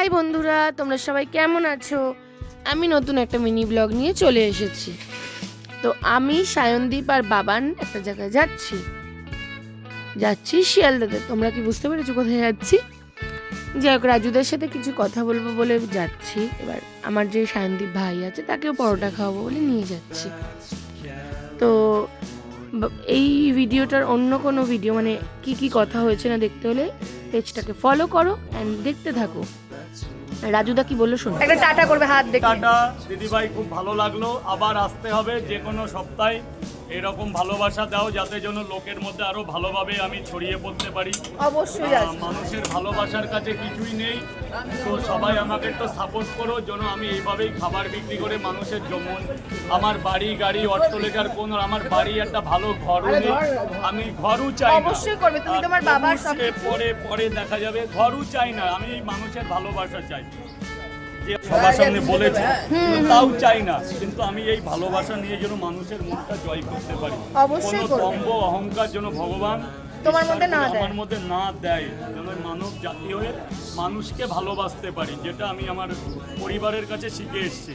High বন্ধুরা, তোমরা সবাই কেমন আছো? আমি নতুন একটা মিনি ব্লগ নিয়ে চলে এসেছি। তো আমি সায়নদীপ আর বাবান একটা জায়গায় যাচ্ছি শিয়ালদাতে। তোমরা কি বুঝতে পেরেছো কোথায় যাচ্ছি? যাই হোক, রাজুদের সাথে কিছু কথা বলবো বলে যাচ্ছি। এবার আমার যে সায়নদীপ ভাই আছে তাকেও পরোটা খাওয়াবো বলে নিয়ে যাচ্ছি। তো এই ভিডিওটার অন্য কোনো ভিডিও মানে কি কি কথা হয়েছে না দেখতে হলে পেজটাকে ফলো করো অ্যান্ড দেখতে থাকো। রাজুদা কি বললো শোনো। একটা টাটা করবে হাত দেখে। টাটা দিদিভাই, খুব ভালো লাগলো। আবার আসতে হবে যে কোনো সপ্তাহে। এরকম ভালোবাসা দাও যাতে যেন লোকের মধ্যে আরো ভালোভাবে আমি ছড়িয়ে পড়তে পারি। অবশ্যই মানুষের ভালোবাসার কাছে কিছুই নেই, তো সবাই আমাকে একটু সাপোর্ট করো যেন আমি এইভাবেই খাবার বিক্রি করে মানুষের যেমন আমার বাড়ি গাড়ি অট্টালিকার কোন আমার বাড়ি একটা ভালো ঘরও নেই, আমি ঘরও চাই না। অবশ্যই করবে, তুমি তোমার বাবার সবকিছু পরে পরে দেখা যাবে, ঘরও চাই না, আমি মানুষের ভালোবাসা চাই। সবার সামনে বলেছি তাও চাই না, কিন্তু আমি এই ভালোবাসা নিয়ে যেন মানুষের মনটা জয় করতে পারি। অবশ্যই কোনো দম্ভ অহংকার যেন ভগবান তোমার মধ্যে না দেয়, আমার মধ্যে না দেয়, যেন মানব জাতি হয়ে মানুষকে ভালোবাসতে পারি, যেটা আমি আমার পরিবারের কাছে শিখে এসেছি।